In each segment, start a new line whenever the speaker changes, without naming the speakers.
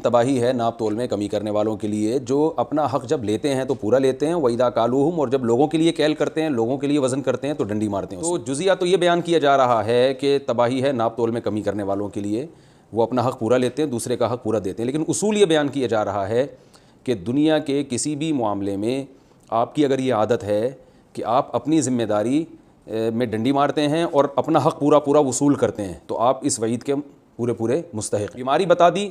تباہی ہے ناپ تول میں کمی کرنے والوں کے لیے، جو اپنا حق جب لیتے ہیں تو پورا لیتے ہیں، وَإِذَا كَالُوهُمْ، اور جب لوگوں کے لیے کیل کرتے ہیں، لوگوں کے لیے وزن کرتے ہیں تو ڈنڈی مارتے ہیں۔ تو جزیہ تو یہ بیان کیا جا رہا ہے کہ تباہی ہے ناپ تول میں کمی کرنے والوں کے لیے، وہ اپنا حق پورا لیتے ہیں، دوسرے کا حق پورا دیتے ہیں، لیکن اصول یہ بیان کیا جا رہا ہے کہ دنیا کے کسی بھی معاملے میں آپ کی اگر یہ عادت ہے کہ آپ اپنی ذمہ داری میں ڈنڈی مارتے ہیں اور اپنا حق پورا پورا وصول کرتے ہیں، تو آپ اس وعید کے پورے مستحق۔ بیماری بتا دی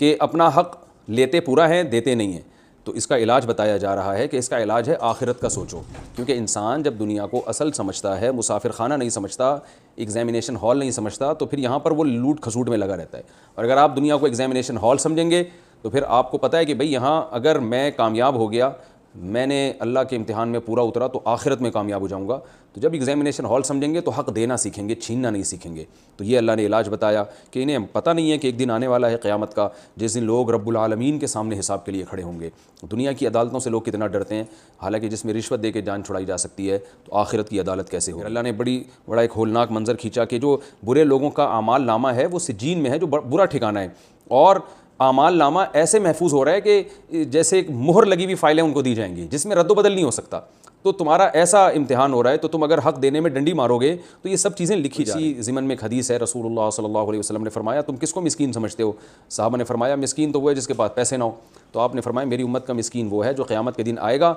کہ اپنا حق لیتے پورا ہے دیتے نہیں ہیں، تو اس کا علاج بتایا جا رہا ہے کہ اس کا علاج ہے آخرت کا سوچو، کیونکہ انسان جب دنیا کو اصل سمجھتا ہے، مسافر خانہ نہیں سمجھتا، ایگزامینیشن ہال نہیں سمجھتا، تو پھر یہاں پر وہ لوٹ کھسوٹ میں لگا رہتا ہے۔ اور اگر آپ دنیا کو ایگزامینیشن ہال سمجھیں گے تو پھر آپ کو پتہ ہے کہ بھئی یہاں اگر میں کامیاب ہو گیا، میں نے اللہ کے امتحان میں پورا اترا، تو آخرت میں کامیاب ہو جاؤں گا۔ تو جب ایگزامینیشن ہال سمجھیں گے تو حق دینا سیکھیں گے، چھیننا نہیں سیکھیں گے۔ تو یہ اللہ نے علاج بتایا کہ انہیں پتہ نہیں ہے کہ ایک دن آنے والا ہے قیامت کا، جس دن لوگ رب العالمین کے سامنے حساب کے لیے کھڑے ہوں گے۔ دنیا کی عدالتوں سے لوگ کتنا ڈرتے ہیں، حالانکہ جس میں رشوت دے کے جان چھڑائی جا سکتی ہے، تو آخرت کی عدالت کیسے ہو؟ اللہ نے بڑا ایک ہولناک منظر کھینچا کہ جو برے لوگوں کا اعمال نامہ ہے وہ سجین میں ہے، جو برا ٹھکانہ ہے، اور اعمال نامہ ایسے محفوظ ہو رہا ہے کہ جیسے ایک مہر لگی ہوئی فائلیں ان کو دی جائیں گی جس میں رد و بدل نہیں ہو سکتا۔ تو تمہارا ایسا امتحان ہو رہا ہے، تو تم اگر حق دینے میں ڈنڈی مارو گے تو یہ سب چیزیں لکھی جا رہی ہیں۔ ضمن میں ایک حدیث ہے، رسول اللہ صلی اللہ علیہ وسلم نے فرمایا تم کس کو مسکین سمجھتے ہو؟ صحابہ نے فرمایا مسکین تو وہ ہے جس کے پاس پیسے نہ ہو۔ تو آپ نے فرمایا میری امت کا مسکین وہ ہے جو قیامت کے دن آئے گا،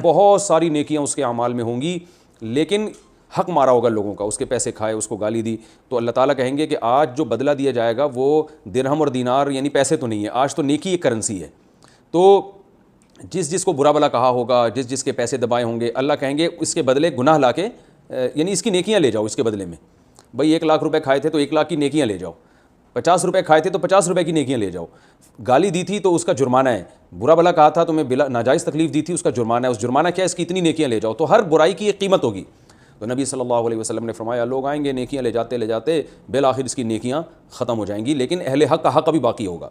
بہت ساری نیکیاں اس کے اعمال میں ہوں گی، لیکن حق مارا ہوگا لوگوں کا، اس کے پیسے کھائے، اس کو گالی دی، تو اللہ تعالیٰ کہیں گے کہ آج جو بدلہ دیا جائے گا وہ درہم اور دینار یعنی پیسے تو نہیں ہے، آج تو نیکی ایک کرنسی ہے۔ تو جس کو برا بلا کہا ہوگا، جس کے پیسے دبائے ہوں گے، اللہ کہیں گے اس کے بدلے گناہ لا کے، یعنی اس کی نیکیاں لے جاؤ اس کے بدلے میں۔ بھئی 1,00,000 روپے کھائے تھے تو 1,00,000 کی نیکیاں لے جاؤ، 50 روپے کھائے تھے تو 50 روپے کی نیکیاں لے جاؤ، گالی دی تھی تو اس کا جرمانہ ہے، برا بلا کہا تھا تمہیں بلا ناجائز تکلیف دی تھی اس کا جرمانہ ہے، اس جرمانہ کیا ہے؟ اس کی اتنی نیکیاں لے جاؤ۔ تو ہر برائی کی ایک قیمت ہوگی۔ تو نبی صلی اللہ علیہ وسلم نے فرمایا لوگ آئیں گے نیکیاں لے جاتے بالآخر اس کی نیکیاں ختم ہو جائیں گی، لیکن اہل حق کا حق ابھی باقی ہوگا۔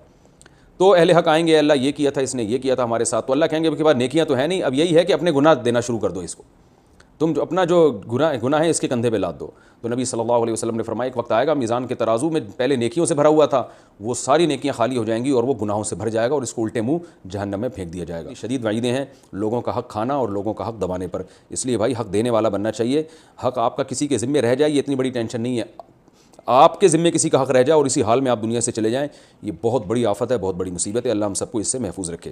تو اہل حق آئیں گے، اللہ یہ کیا تھا، اس نے یہ کیا تھا ہمارے ساتھ، تو اللہ کہیں گے کہ بعد نیکیاں تو ہے نہیں، اب یہی ہے کہ اپنے گناہ دینا شروع کر دو، اس کو تم جو اپنا جو گناہ ہے اس کے کندھے پہ لاد دو۔ تو نبی صلی اللہ علیہ وسلم نے فرمایا ایک وقت آئے گا میزان کے ترازو میں پہلے نیکیوں سے بھرا ہوا تھا، وہ ساری نیکیاں خالی ہو جائیں گی اور وہ گناہوں سے بھر جائے گا اور اس کو الٹے منہ جہنم میں پھینک دیا جائے گا۔ شدید وعیدیں ہیں لوگوں کا حق کھانا اور لوگوں کا حق دبانے پر، اس لیے بھائی حق دینے والا بننا چاہیے۔ حق آپ کا کسی کے ذمے رہ جائے یہ اتنی بڑی ٹینشن نہیں ہے، آپ کے ذمے کسی کا حق رہ جائے اور اسی حال میں آپ دنیا سے چلے جائیں، یہ بہت بڑی آفت ہے، بہت بڑی مصیبت ہے۔ اللہ ہم سب کو اس سے محفوظ رکھے۔